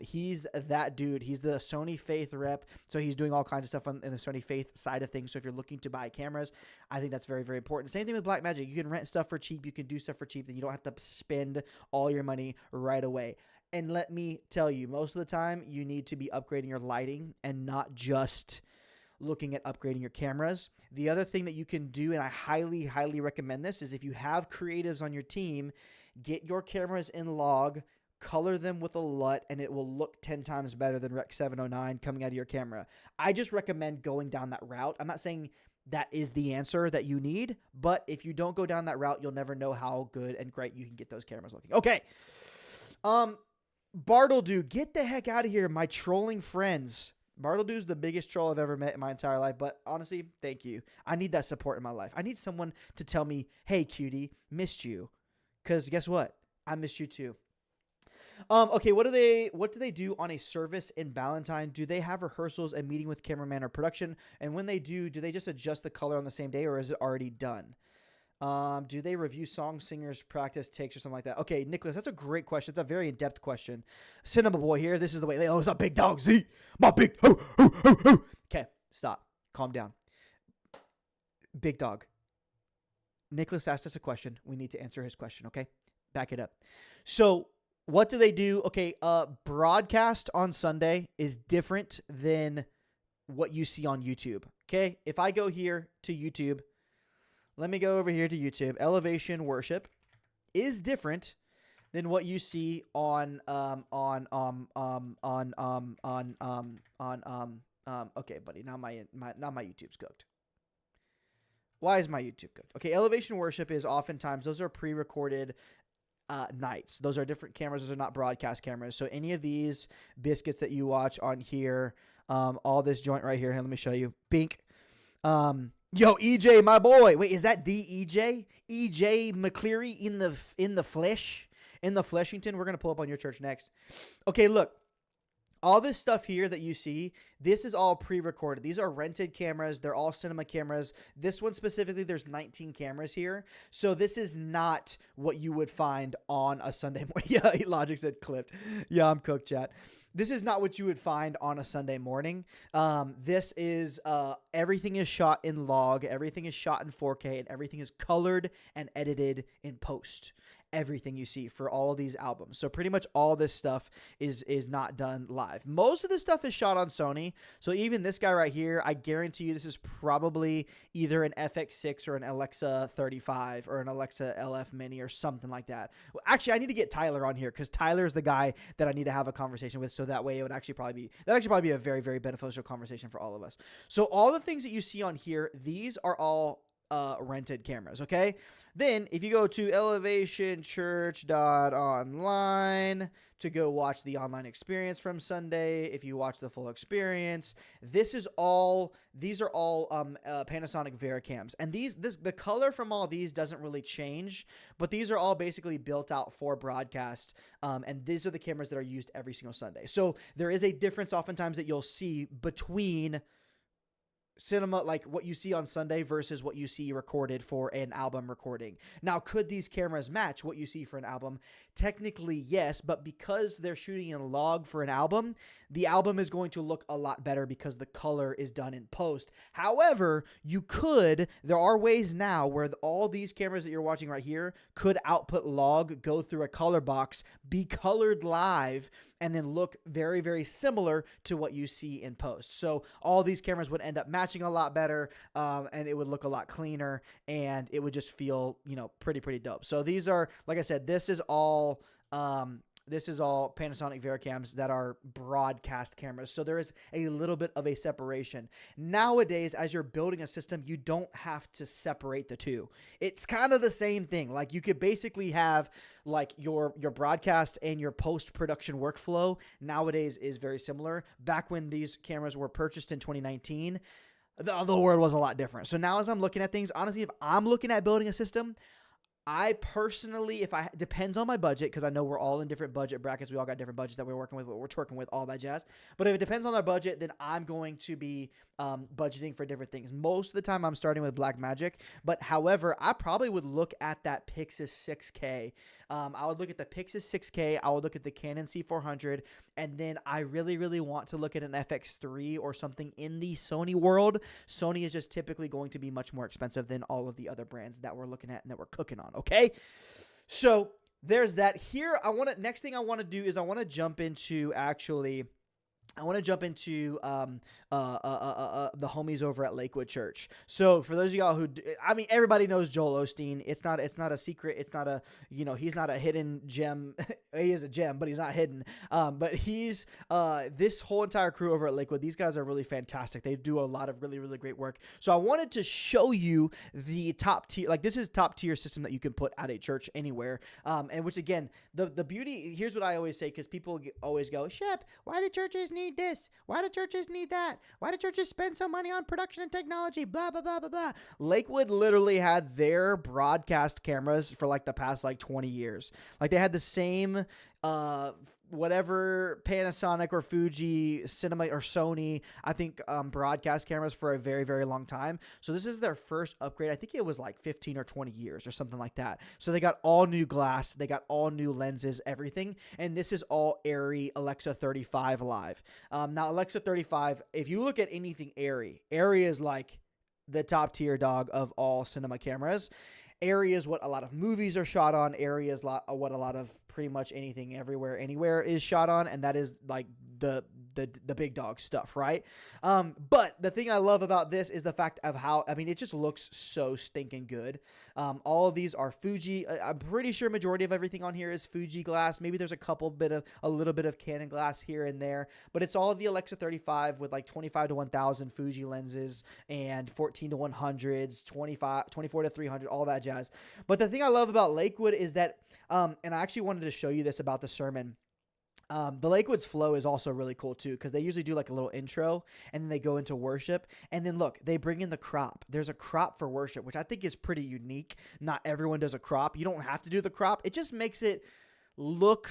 S1: He's that dude. He's the Sony Faith rep. So he's doing all kinds of stuff in the Sony Faith side of things. So if you're looking to buy cameras, I think that's very, very important. Same thing with Blackmagic. You can rent stuff for cheap. You can do stuff for cheap. Then you don't have to spend all your money right away. And let me tell you, most of the time, you need to be upgrading your lighting and not just looking at upgrading your cameras. The other thing that you can do, and I highly, highly recommend this, is if you have creatives on your team, get your cameras in log, color them with a LUT, and it will look 10 times better than Rec 709 coming out of your camera. I just recommend going down that route. I'm not saying that is the answer that you need, but if you don't go down that route, you'll never know how good and great you can get those cameras looking. Okay. Bartledew, get the heck out of here, my trolling friends. Bartledew's the biggest troll I've ever met in my entire life, but honestly, thank you. I need that support in my life. I need someone to tell me, hey, cutie, missed you. Because guess what? I missed you too. Okay, what do they do on a service in Ballantyne? Do they have rehearsals and meeting with cameraman or production? And when they do they just adjust the color on the same day, or is it already done? Do they review song singers, practice takes, or something like that? Okay, Nicholas, that's a great question. It's a very in-depth question. Cinema boy here. This is the way. Oh, it's a big dog. Z, my big. Okay, stop. Calm down. Big dog. Nicholas asked us a question. We need to answer his question. Okay, back it up. So, what do they do? Okay, broadcast on Sunday is different than what you see on YouTube. Okay, if I go here to YouTube. Let me go over here to YouTube. Elevation Worship is different than what you see on okay, buddy. Now my YouTube's cooked. Why is my YouTube cooked? Okay, Elevation Worship is oftentimes those are pre-recorded nights. Those are different cameras. Those are not broadcast cameras. So any of these biscuits that you watch on here, all this joint right here. Let me show you. Bink. Yo, EJ, my boy. Wait, is that the EJ? EJ McCleary in the flesh? In the Fleshington? We're going to pull up on your church next. Okay, look. All this stuff here that you see, this is all pre-recorded. These are rented cameras. They're all cinema cameras. This one specifically, there's 19 cameras here. So this is not what you would find on a Sunday morning. Yeah, Logic said clipped. Yeah, I'm cooked, chat. This is not what you would find on a Sunday morning. This is, everything is shot in log. Everything is shot in 4K, and everything is colored and edited in post. Everything you see for all of these albums. So pretty much all this stuff is not done live. Most of this stuff is shot on Sony. So even this guy right here, I guarantee you this is probably either an FX6 or an Alexa 35 or an Alexa LF Mini or something like that. Well, actually, I need to get Tyler on here because Tyler's the guy that I need to have a conversation with. So that way it would actually probably be a very, very beneficial conversation for all of us. So all the things that you see on here, these are all rented cameras, okay? Then if you go to elevationchurch.online to go watch the online experience from Sunday, if you watch the full experience, these are all Panasonic Vericams. And the color from all these doesn't really change, but these are all basically built out for broadcast. And these are the cameras that are used every single Sunday. So there is a difference oftentimes that you'll see between cinema, like what you see on Sunday versus what you see recorded for an album recording. Now, could these cameras match what you see for an album? Technically, yes, but because they're shooting in log for an album, the album is going to look a lot better because the color is done in post. However, there are ways now where all these cameras that you're watching right here could output log, go through a color box, be colored live, and then look very, very similar to what you see in post. So all these cameras would end up matching a lot better, and it would look a lot cleaner, and it would just feel, pretty, pretty dope. So these are, like I said, this is all Panasonic Vericams that are broadcast cameras. So there is a little bit of a separation. Nowadays, as you're building a system, you don't have to separate the two. It's kind of the same thing. Like you could basically have like your broadcast and your post-production workflow nowadays is very similar. Back when these cameras were purchased in 2019, the world was a lot different. So now as I'm looking at things, honestly, if I'm looking at building a system, I personally, depends on my budget, because I know we're all in different budget brackets. We all got different budgets that we're working with, all that jazz. But if it depends on our budget, then I'm going to be budgeting for different things. Most of the time, I'm starting with Blackmagic. But however, I probably would look at that Pixis 6K. I would look at the Pixis 6K. I would look at the Canon C400. And then I really, really want to look at an FX3 or something in the Sony world. Sony is just typically going to be much more expensive than all of the other brands that we're looking at and that we're cooking on. Okay, so there's that. Here, next thing I want to do is I want to jump into the homies over at Lakewood Church. So for those of y'all everybody knows Joel Osteen. It's not a secret. It's not a, he's not a hidden gem. He is a gem, but he's not hidden. But he's, this whole entire crew over at Lakewood, these guys are really fantastic. They do a lot of really, really great work. So I wanted to show you the top tier, like this is top tier system that you can put at a church anywhere. And which again, the beauty, here's what I always say, because people always go, Shep, why do churches need this? Why do churches need that? Why do churches spend so money on production and technology? Blah, blah, blah, blah, blah. Lakewood literally had their broadcast cameras for like the past 20 years. Like they had the same whatever Panasonic or Fuji cinema or Sony, I think, broadcast cameras for a very, very long time. So this is their first upgrade. I think it was like 15 or 20 years or something like that. So they got all new glass. They got all new lenses, everything. And this is all Arri Alexa 35 live. Now Alexa 35, if you look at anything Arri is like the top tier dog of all cinema cameras. Arri is what a lot of movies are shot on. Arri is what a lot of pretty much anything everywhere, anywhere is shot on. And that is like the big dog stuff, right? But the thing I love about this is the fact of how, it just looks so stinking good. All of these are Fuji. I'm pretty sure majority of everything on here is Fuji glass. Maybe there's a little bit of Canon glass here and there, but it's all of the Alexa 35 with like 25 to 1000 Fuji lenses and 14 to 100s, 24 to 300, all that jazz. But the thing I love about Lakewood is that, and I actually wanted to show you this about the sermon. The Lakewood's flow is also really cool too, because they usually do like a little intro and then they go into worship, and then look, they bring in the crop. There's a crop for worship, which I think is pretty unique. Not everyone does a crop. You don't have to do the crop. It just makes it look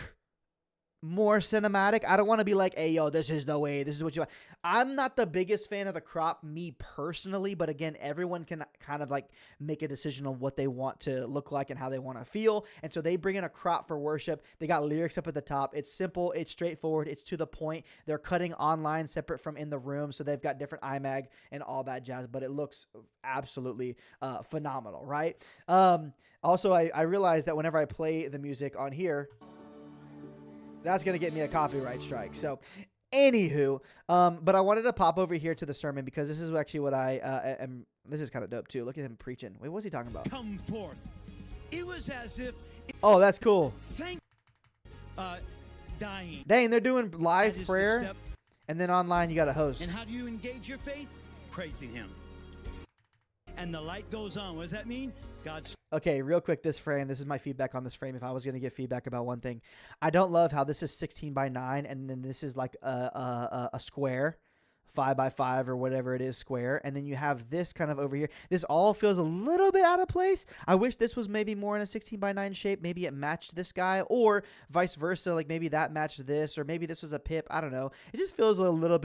S1: more cinematic. I don't want to be like, hey, yo, this is the way. This is what you want. I'm not the biggest fan of the crop, me personally, but again, everyone can kind of like make a decision on what they want to look like and how they want to feel. And so they bring in a crop for worship. They got lyrics up at the top. It's simple. It's straightforward. It's to the point. They're cutting online separate from in the room. So they've got different iMag and all that jazz, but it looks absolutely phenomenal, right? Also, I realized that whenever I play the music on here, that's going to get me a copyright strike. So anywho, but I wanted to pop over here to the sermon because this is actually what I am. This is kind of dope too. Look at him preaching. Wait, what's he talking about?
S3: Come forth. It was as if.
S1: Oh, that's cool.
S3: Thank. Dying.
S1: Dang, they're doing live
S3: That is the
S1: prayer,
S3: step.
S1: and then online you got a host.
S3: And how do you engage your faith? Praising Him. And the light goes on. What does that mean? God's.
S1: Okay, real quick, this frame. This is my feedback on this frame. If I was going to give feedback about one thing, I don't love how this is 16 by 9, and then this is like a square, 5 by 5 or whatever it is, square, and then you have this kind of over here. This all feels a little bit out of place. I wish this was maybe more in a 16 by 9 shape. Maybe it matched this guy, or vice versa. Like maybe that matched this, or maybe this was a pip. I don't know. It just feels a little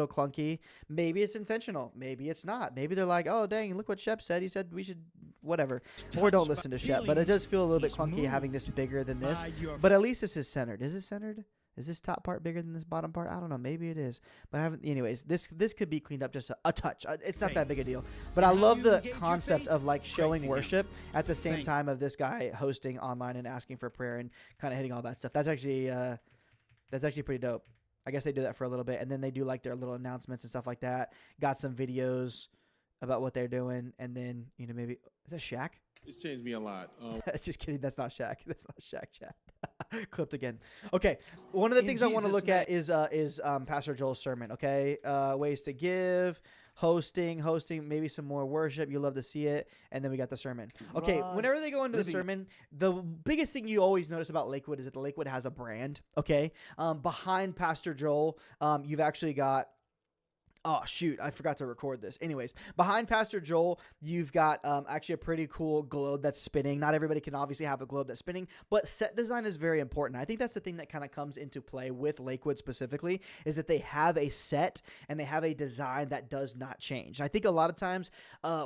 S1: clunky. Maybe it's intentional. Maybe it's not. Maybe they're like, oh dang, look what Shep said. He said we should whatever. Or don't listen to Shep. But it does feel a little bit clunky having this bigger than this. But at least this is centered. Is it centered? Is this top part bigger than this bottom part? I don't know. Maybe it is. But I haven't. Anyways, this could be cleaned up just a touch. It's not that big a deal. But I love the concept of like showing worship at the same time of this guy hosting online and asking for prayer and kind of hitting all that stuff. That's actually pretty dope. I guess they do that for a little bit, and then they do like their little announcements and stuff like that. Got some videos about what they're doing, and then maybe is that Shaq?
S4: It's changed me a lot.
S1: Just kidding. That's not Shaq. That's not Shaq. Chat. Clipped again. Okay. One of the things I want to look at is Pastor Joel's sermon. Okay. Ways to give, hosting, maybe some more worship. You love to see it. And then we got the sermon. Okay. Whenever they go into the sermon, the biggest thing you always notice about Lakewood is that the Lakewood has a brand. Okay. Behind Pastor Joel, you've actually got. Oh, shoot. I forgot to record this. Anyways, behind Pastor Joel, you've got actually a pretty cool globe that's spinning. Not everybody can obviously have a globe that's spinning, but set design is very important. I think that's the thing that kind of comes into play with Lakewood specifically is that they have a set and they have a design that does not change. I think a lot of times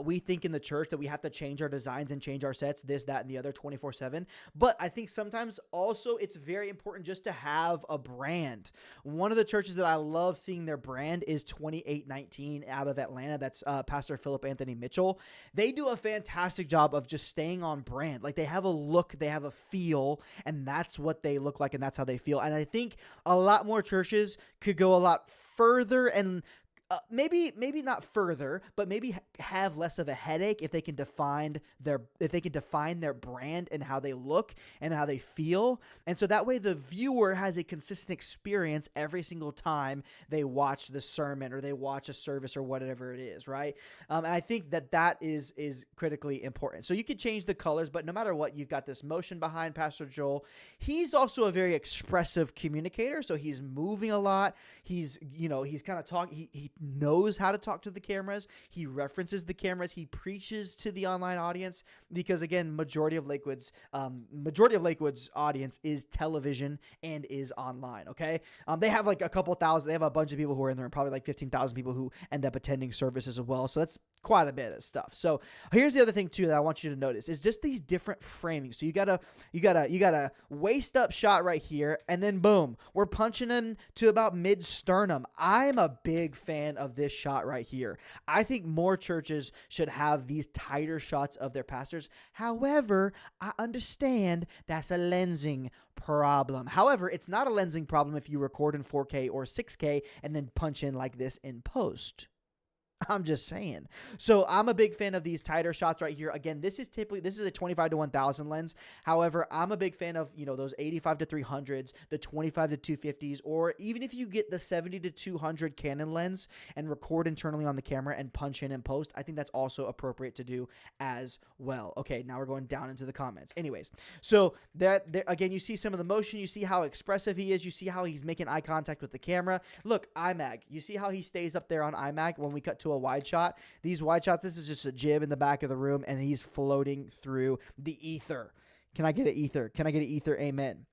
S1: we think in the church that we have to change our designs and change our sets, this, that, and the other 24/7. But I think sometimes also it's very important just to have a brand. One of the churches that I love seeing their brand is 2819 out of Atlanta. That's Pastor Philip Anthony Mitchell. They do a fantastic job of just staying on brand. Like they have a look, they have a feel, and that's what they look like and that's how they feel. And I think a lot more churches could go a lot further and maybe not further, but maybe have less of a headache if they can define their brand and how they look and how they feel. And so that way the viewer has a consistent experience every single time they watch the sermon or they watch a service or whatever it is, right? And I think that is critically important. So you could change the colors, but no matter what, you've got this motion behind Pastor Joel. He's also a very expressive communicator, so he's moving a lot. He's kind of talking. He knows how to talk to the cameras. He references the cameras. He preaches to the online audience because, again, majority of Lakewood's audience is television and is online. Okay, they have like a couple thousand. They have a bunch of people who are in there, and probably like 15,000 people who end up attending services as well. So that's quite a bit of stuff. So here's the other thing too that I want you to notice is just these different framings. So you got a waist up shot right here, and then boom, we're punching in to about mid sternum. I'm a big fan of this shot right here. I think more churches should have these tighter shots of their pastors. However, I understand that's a lensing problem. However, it's not a lensing problem if you record in 4K or 6K and then punch in like this in post. I'm just saying. So I'm a big fan of these tighter shots right here. Again, this is a 25 to 1000 lens. However, I'm a big fan of, those 85 to 300s, the 25 to 250s, or even if you get the 70 to 200 Canon lens and record internally on the camera and punch in and post, I think that's also appropriate to do as well. Okay, now we're going down into the comments. Anyways, so that there, again, you see some of the motion, you see how expressive he is, you see how he's making eye contact with the camera. Look, iMag, you see how he stays up there on iMag when we cut to a wide shot. These wide shots, this is just a jib in the back of the room, and he's floating through the ether. Can I get an ether? Can I get an ether? Amen.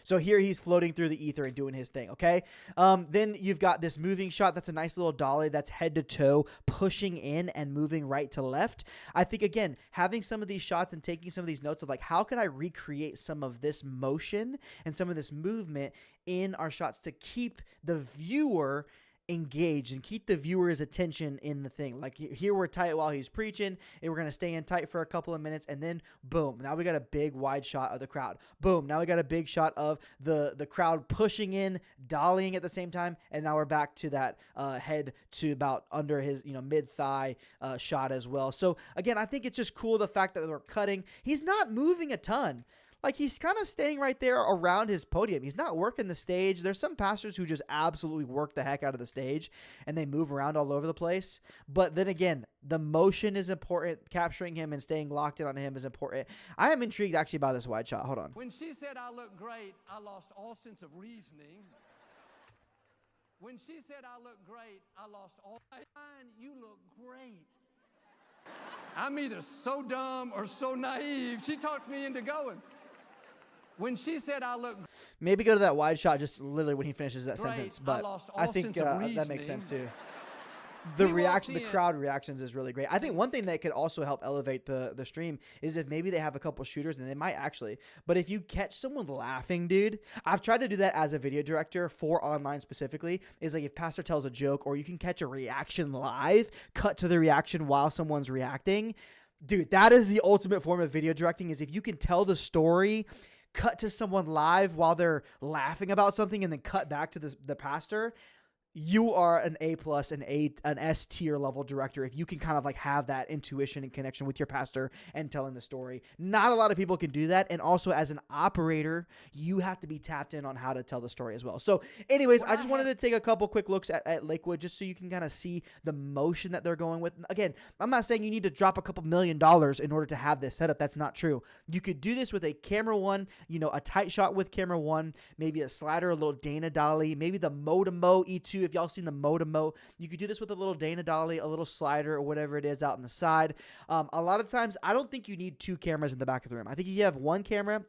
S1: So here he's floating through the ether and doing his thing, okay? Then you've got this moving shot. That's a nice little dolly that's head to toe, pushing in and moving right to left. I think, again, having some of these shots and taking some of these notes of like, how can I recreate some of this motion and some of this movement in our shots to keep the viewer engaged and keep the viewer's attention in the thing. Like here we're tight while he's preaching, and we're going to stay in tight for a couple of minutes, and then boom, now we got a big wide shot of the crowd. Boom, now we got a big shot of the crowd pushing in, dollying at the same time, and now we're back to that head to about under his mid-thigh shot as well. So again, I think it's just cool the fact that we're cutting. He's not moving a ton. Like, he's kind of staying right there around his podium. He's not working the stage. There's some pastors who just absolutely work the heck out of the stage, and they move around all over the place. But then again, the motion is important. Capturing him and staying locked in on him is important. I am intrigued, actually, by this wide shot. Hold on.
S4: When she said I look great, I lost all sense of reasoning. When she said I look great, I lost all. You look great. I'm either so dumb or so naive. She talked me into going. When she said I look
S1: maybe go to that wide shot just literally when he finishes that
S4: great,
S1: sentence, but I think
S4: sense of
S1: that makes sense too.
S4: He
S1: The
S4: in.
S1: crowd reactions is really great. I think one thing that could also help elevate the stream is if maybe they have a couple shooters, and they might actually, but if you catch someone laughing, dude, I've tried to do that as a video director for online specifically, is like if pastor tells a joke, or you can catch a reaction live, cut to the reaction while someone's reacting. Dude, that is the ultimate form of video directing, is if you can tell the story, cut to someone live while they're laughing about something, and then cut back to the pastor. You are an A+, an S tier level director if you can kind of like have that intuition and connection with your pastor and telling the story. Not a lot of people can do that. And also, as an operator, you have to be tapped in on how to tell the story as well. So anyways, I just wanted to take a couple quick looks at Lakewood just so you can kind of see the motion that they're going with. Again, I'm not saying you need to drop a couple $1 million in order to have this setup. That's not true. You could do this with a camera one, a tight shot with camera one, maybe a slider, a little Dana Dolly, maybe the Mo E2. If y'all seen the Mo, you could do this with a little Dana Dolly, a little slider, or whatever it is out on the side. A lot of times, I don't think you need two cameras in the back of the room. I think you have one camera.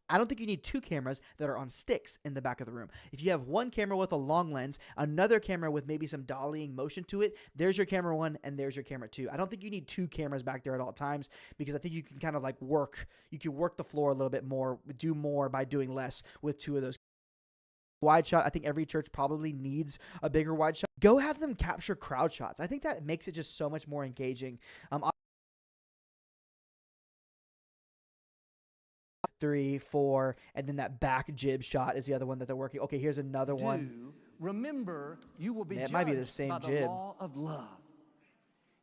S1: I don't think you need two cameras that are on sticks in the back of the room. If you have one camera with a long lens, another camera with maybe some dollying motion to it, there's your camera one and there's your camera two. I don't think you need two cameras back there at all times, because I think you can kind of like you can work the floor a little bit more, do more by doing less with two of those. Wide shot, I think every church probably needs a bigger wide shot. Go have them capture crowd shots. I think that makes it just so much more engaging. 3, 4, and then that back jib shot is the other one that they're working. Okay, here's another one.
S4: Remember, you will be
S1: It
S4: judged
S1: might be the same
S4: by the
S1: jib.
S4: law of love.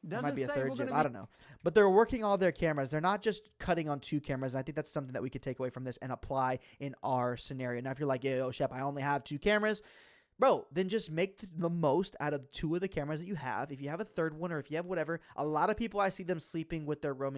S1: It might be a third jib. I don't know. But they're working all their cameras. They're not just cutting on two cameras. And I think that's something that we could take away from this and apply in our scenario. Now, if you're like, yo, Shep, I only have two cameras, bro, then just make the most out of two of the cameras that you have. If you have a third one, or if you have whatever, a lot of people, I see them sleeping with their roaming